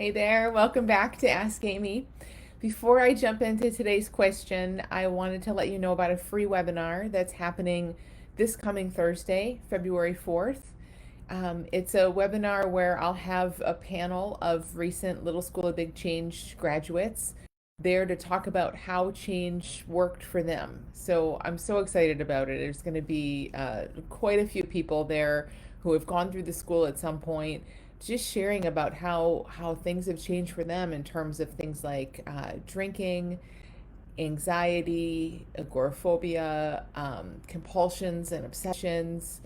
Hey there, welcome back to Ask Amy. Before I jump into today's question, I wanted to let you know about a free webinar that's happening this coming Thursday, February 4th. It's a webinar where I'll have a panel of recent Little School of Big Change graduates there to talk about how change worked for them. So I'm so excited about it. There's going to be quite a few people there who have gone through the school at some point, just sharing about how things have changed for them in terms of things like drinking, anxiety, agoraphobia, compulsions and obsessions,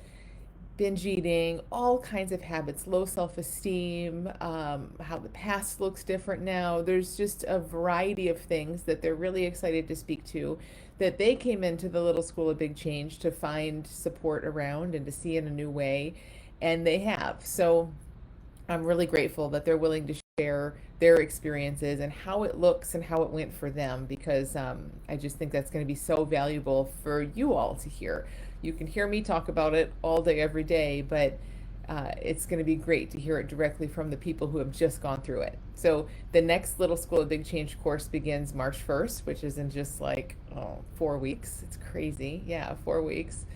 binge eating, all kinds of habits, low self-esteem, how the past looks different now. There's just a variety of things that they're really excited to speak to, that they came into the Little School of Big Change to find support around and to see in a new way, and they have. So I'm really grateful that they're willing to share their experiences and how it looks and how it went for them, because I just think that's going to be so valuable for you all to hear. You can hear me talk about it all day, every day, but it's going to be great to hear it directly from the people who have just gone through it. So the next Little School of Big Change course begins March 1st, which is in just like 4 weeks. It's crazy. Yeah, 4 weeks.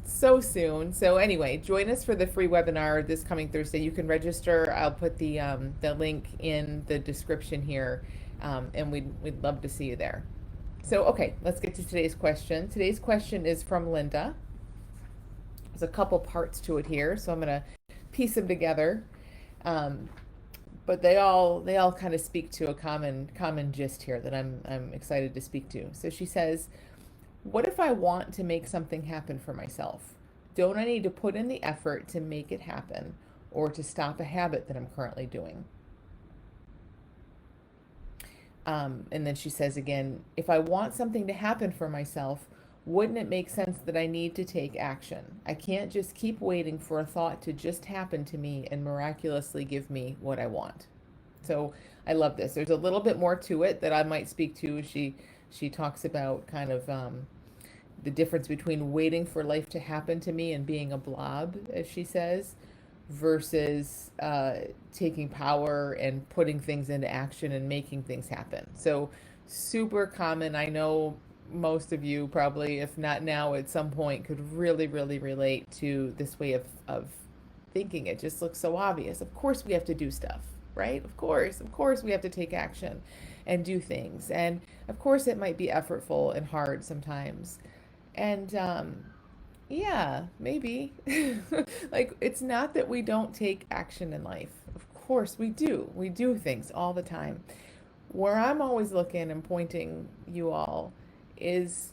So soon. So anyway, join us for the free webinar this coming Thursday. You can register. I'll put the link in the description here, and we'd love to see you there. So okay, let's get to today's question. Today's question is from Linda. There's a couple parts to it here, so I'm gonna piece them together. But they all kind of speak to a common gist here that I'm excited to speak to. So she says, what if I want to make something happen for myself? Don't I need to put in the effort to make it happen or to stop a habit that I'm currently doing? And then she says again, if I want something to happen for myself, wouldn't it make sense that I need to take action? I can't just keep waiting for a thought to just happen to me and miraculously give me what I want. So I love this. There's a little bit more to it that I might speak to. She talks about kind of the difference between waiting for life to happen to me and being a blob, as she says, versus taking power and putting things into action and making things happen. So super common. I know most of you probably, if not now, at some point could really, really relate to this way of thinking. It just looks so obvious. Of course we have to do stuff, right? Of course we have to take action and do things. And of course it might be effortful and hard sometimes. And yeah, maybe. Like, it's not that we don't take action in life. Of course we do. We do things all the time. Where I'm always looking and pointing you all is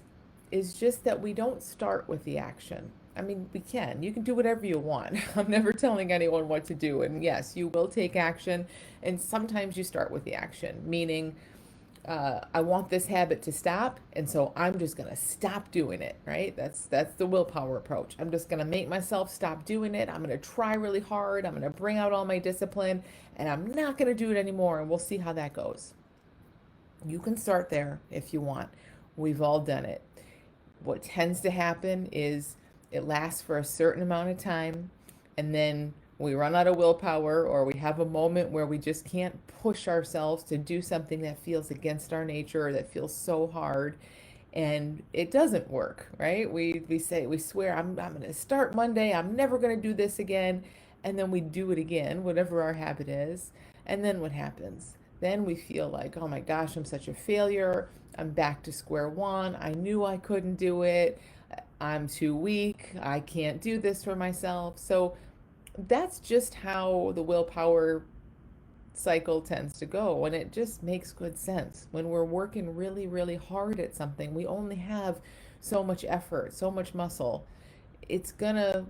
just that we don't start with the action. I mean, we can. You can do whatever you want. I'm never telling anyone what to do. And yes, you will take action. And sometimes you start with the action, meaning I want this habit to stop, and so I'm just gonna stop doing it, right? That's the willpower approach. I'm just gonna make myself stop doing it. I'm gonna try really hard. I'm gonna bring out all my discipline, and I'm not gonna do it anymore, and we'll see how that goes. You can start there if you want. We've all done it. What tends to happen is it lasts for a certain amount of time, and then we run out of willpower, or we have a moment where we just can't push ourselves to do something that feels against our nature or that feels so hard, and it doesn't work, right? We swear, I'm going to start Monday, I'm never going to do this again, and then we do it again, whatever our habit is. And then what happens? Then we feel like, oh my gosh, I'm such a failure. I'm back to square one. I knew I couldn't do it. I'm too weak. I can't do this for myself. So that's just how the willpower cycle tends to go. And it just makes good sense. When we're working really, really hard at something, we only have so much effort, so much muscle. It's gonna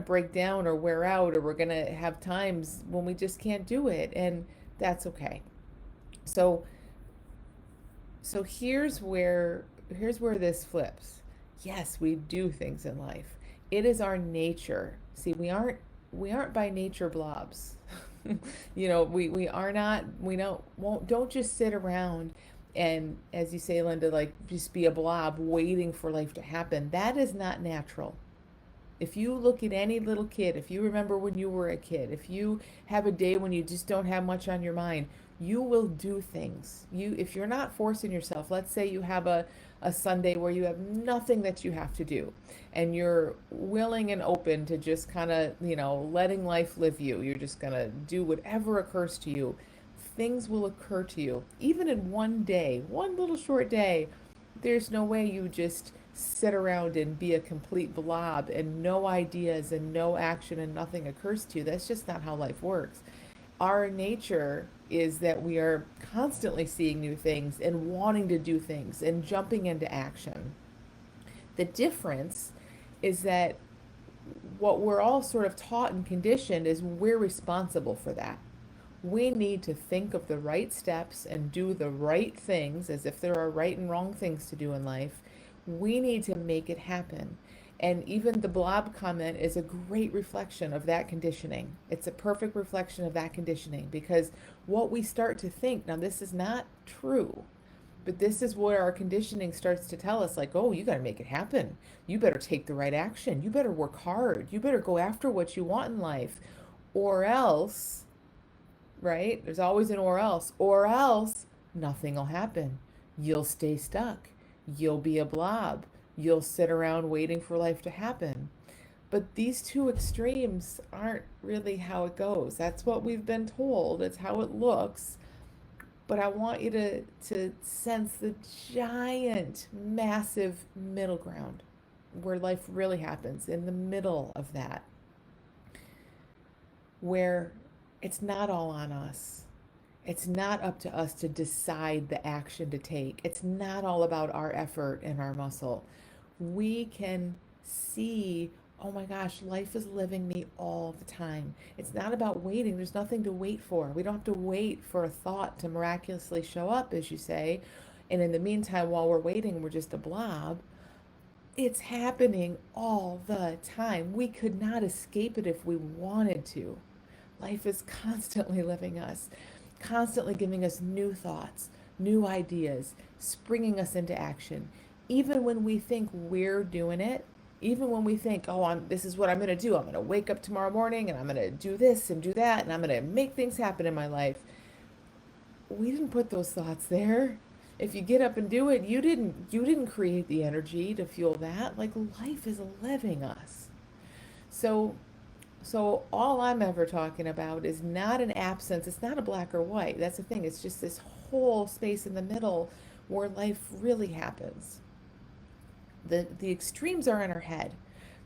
break down or wear out, or we're gonna have times when we just can't do it, and that's okay. So here's where this flips. Yes, we do things in life. It is our nature. See, we aren't by nature blobs. We are not, we don't just sit around and, as you say, Linda, like just be a blob waiting for life to happen. That is not natural. If you look at any little kid, if you remember when you were a kid, if you have a day when you just don't have much on your mind, you will do things. If you're not forcing yourself, let's say you have a Sunday where you have nothing that you have to do and you're willing and open to just kind of, letting life live you. You're just going to do whatever occurs to you. Things will occur to you. Even in one day, one little short day, there's no way you just sit around and be a complete blob and no ideas and no action and nothing occurs to you. That's just not how life works. Our nature is that we are constantly seeing new things and wanting to do things and jumping into action. The difference is that what we're all sort of taught and conditioned is we're responsible for that. We need to think of the right steps and do the right things as if there are right and wrong things to do in life. We need to make it happen. And even the blob comment is a great reflection of that conditioning. It's a perfect reflection of that conditioning because what we start to think, now this is not true, but this is where our conditioning starts to tell us, like, oh, you got to make it happen. You better take the right action. You better work hard. You better go after what you want in life. Or else, right? There's always an or else nothing will happen. You'll stay stuck. You'll be a blob. You'll sit around waiting for life to happen. But these two extremes aren't really how it goes. That's what we've been told. It's how it looks. But I want you to sense the giant, massive middle ground where life really happens, in the middle of that, where it's not all on us. It's not up to us to decide the action to take. It's not all about our effort and our muscle. We can see, oh my gosh, life is living me all the time. It's not about waiting. There's nothing to wait for. We don't have to wait for a thought to miraculously show up, as you say. And in the meantime, while we're waiting, we're just a blob. It's happening all the time. We could not escape it if we wanted to. Life is constantly living us, constantly giving us new thoughts, new ideas, springing us into action. Even when we think we're doing it, even when we think, oh, this is what I'm going to do. I'm going to wake up tomorrow morning and I'm going to do this and do that and I'm going to make things happen in my life. We didn't put those thoughts there. If you get up and do it, you didn't create the energy to fuel that. Like, life is living us. So all I'm ever talking about is not an absence. It's not a black or white. That's the thing. It's just this whole space in the middle where life really happens. The extremes are in our head.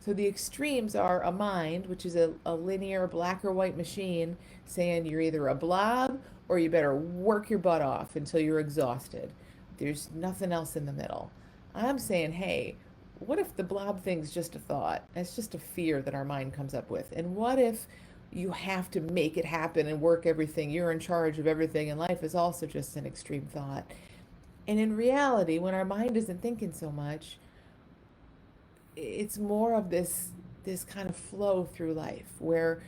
So the extremes are a mind, which is a linear black or white machine saying you're either a blob or you better work your butt off until you're exhausted. There's nothing else in the middle. I'm saying, hey, what if the blob thing's just a thought? It's just a fear that our mind comes up with. And what if you have to make it happen and work everything? You're in charge of everything in life is also just an extreme thought. And in reality, when our mind isn't thinking so much, it's more of this kind of flow through life where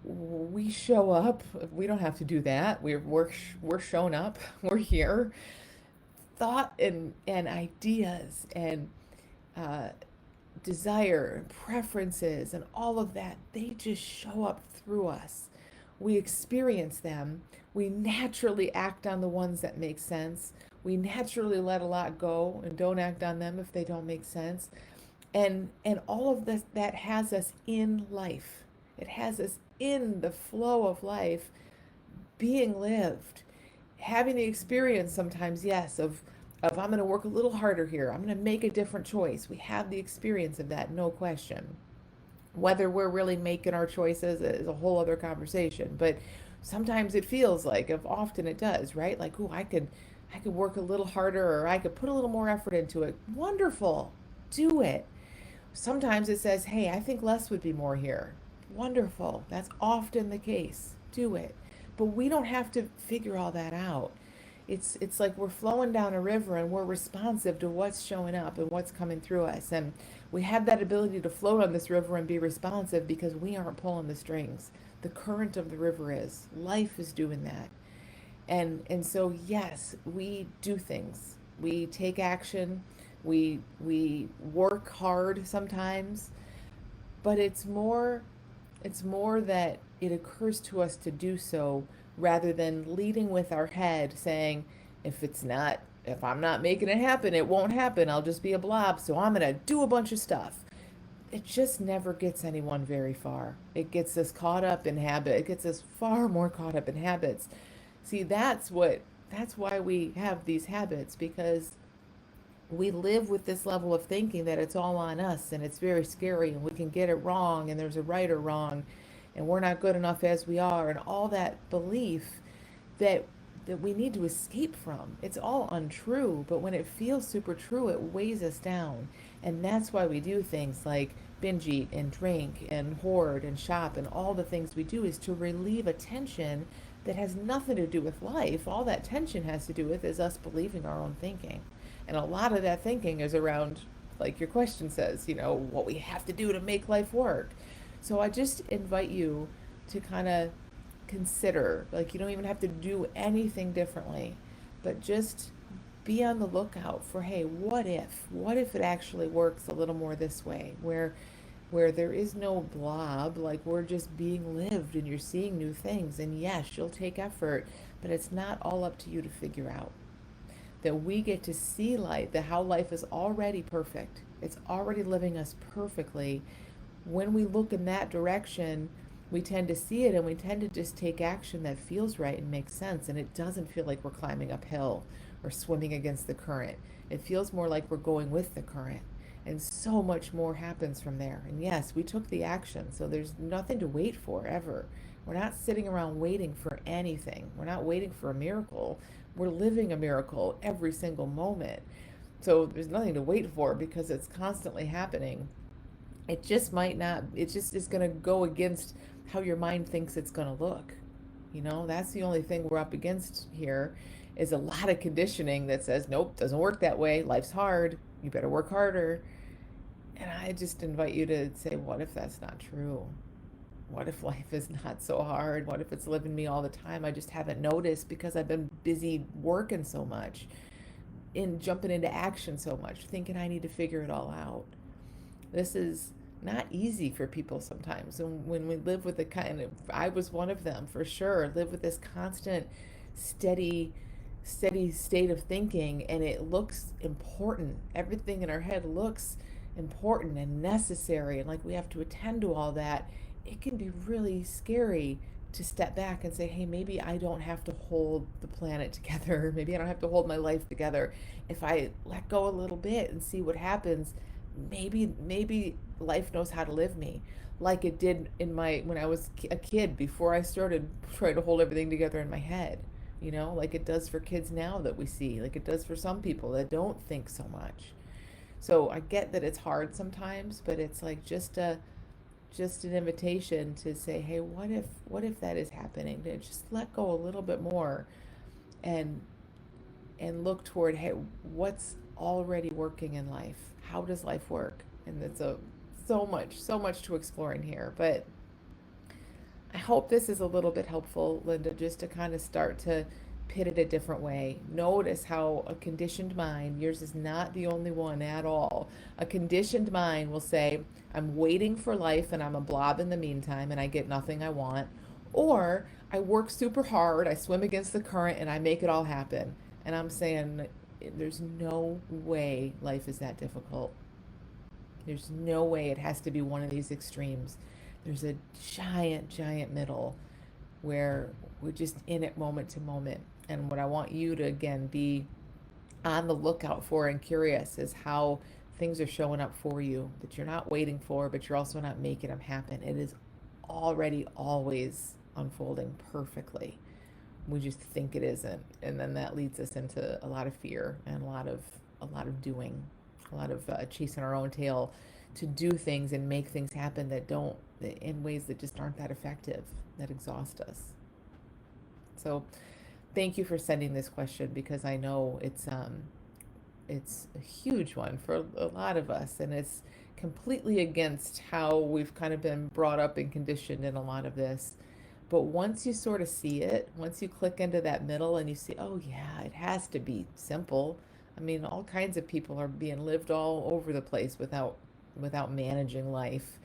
we show up. We don't have to do that. We're shown up. We're here. Thought and ideas and desire and preferences and all of that, they just show up through us. We experience them. We naturally act on the ones that make sense. We naturally let a lot go and don't act on them if they don't make sense. And all of this that has us in life. It has us in the flow of life being lived. Having the experience sometimes, yes, of I'm going to work a little harder here. I'm going to make a different choice. We have the experience of that, no question. Whether we're really making our choices is a whole other conversation. But sometimes it feels like, if often it does, right? Like, oh, I could work a little harder, or I could put a little more effort into it. Wonderful. Do it. Sometimes it says, hey, I think less would be more here. Wonderful. That's often the case. Do it. But we don't have to figure all that out. It's like we're flowing down a river and we're responsive to what's showing up and what's coming through us. And we have that ability to float on this river and be responsive because we aren't pulling the strings. The current of the river is. Life is doing that. And so, yes, we do things. We take action. We work hard sometimes. but it's more that it occurs to us to do so rather than leading with our head saying, if I'm not making it happen, it won't happen. I'll just be a blob. So I'm going to do a bunch of stuff. It just never gets anyone very far. It gets us caught up in habit. It gets us far more caught up in habits. See, that's why we have these habits, because we live with this level of thinking that it's all on us and it's very scary and we can get it wrong and there's a right or wrong and we're not good enough as we are, and all that belief that we need to escape from. It's all untrue, but when it feels super true, it weighs us down. And that's why we do things like binge eat and drink and hoard and shop, and all the things we do is to relieve a tension that has nothing to do with life. All that tension has to do with is us believing our own thinking. And a lot of that thinking is around, like your question says, what we have to do to make life work. So I just invite you to kind of consider, like, you don't even have to do anything differently, but just be on the lookout for, hey, what if it actually works a little more this way, where there is no blob, like we're just being lived and you're seeing new things. And yes, you'll take effort, but it's not all up to you to figure out. That we get to see life, that how life is already perfect. It's already living us perfectly. When we look in that direction, we tend to see it and we tend to just take action that feels right and makes sense. And it doesn't feel like we're climbing uphill or swimming against the current. It feels more like we're going with the current. And so much more happens from there. And yes, we took the action, so there's nothing to wait for ever. We're not sitting around waiting for anything. We're not waiting for a miracle. We're living a miracle every single moment. So there's nothing to wait for because it's constantly happening. It just might not, it just is going to go against how your mind thinks it's going to look. That's the only thing we're up against here, is a lot of conditioning that says, nope, doesn't work that way. Life's hard. You better work harder. And I just invite you to say, what if that's not true? What if life is not so hard? What if it's living me all the time? I just haven't noticed because I've been busy working so much, in jumping into action so much, thinking I need to figure it all out. This is not easy for people sometimes. And when we live with I was one of them for sure, live with this constant, steady state of thinking, and it looks important. Everything in our head looks important and necessary, and like we have to attend to all that. It can be really scary to step back and say, hey, maybe I don't have to hold the planet together. Maybe I don't have to hold my life together. If I let go a little bit and see what happens, maybe life knows how to live me, like it did when I was a kid, before I started trying to hold everything together in my head. Like it does for kids now that we see, like it does for some people that don't think so much. So I get that it's hard sometimes, but it's like just an invitation to say, hey, what if that is happening? To just let go a little bit more, and look toward, hey, what's already working in life? How does life work? And it's so much to explore in here. But I hope this is a little bit helpful, Linda, just to kind of start to pit it a different way. Notice how a conditioned mind, yours is not the only one at all. A conditioned mind will say, I'm waiting for life and I'm a blob in the meantime and I get nothing I want. Or I work super hard, I swim against the current and I make it all happen. And I'm saying, there's no way life is that difficult. There's no way it has to be one of these extremes. There's a giant middle where we're just in it moment to moment. And what I want you to, again, be on the lookout for and curious is how things are showing up for you, that you're not waiting for, but you're also not making them happen. It is already always unfolding perfectly. We just think it isn't. And then that leads us into a lot of fear and a lot of doing, a lot of chasing our own tail to do things and make things happen that don't, in ways that just aren't that effective, that exhaust us. So thank you for sending this question, because I know it's a huge one for a lot of us, and it's completely against how we've kind of been brought up and conditioned in a lot of this. But once you sort of see it, once you click into that middle and you see, oh yeah, it has to be simple. I mean, all kinds of people are being lived all over the place without managing life.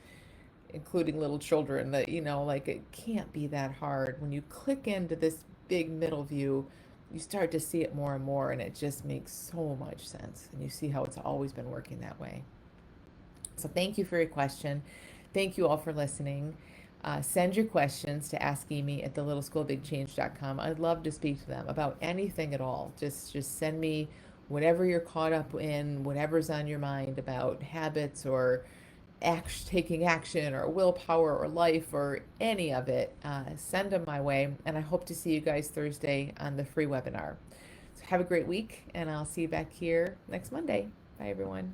including little children, that, like, it can't be that hard. When you click into this big middle view, you start to see it more and more, and it just makes so much sense. And you see how it's always been working that way. So thank you for your question. Thank you all for listening. Send your questions to AskAmy at thelittleschoolofbigchange.com. I'd love to speak to them about anything at all. Just send me whatever you're caught up in, whatever's on your mind about habits or taking action or willpower or life or any of it. Send them my way. And I hope to see you guys Thursday on the free webinar. So have a great week, and I'll see you back here next Monday. Bye, everyone.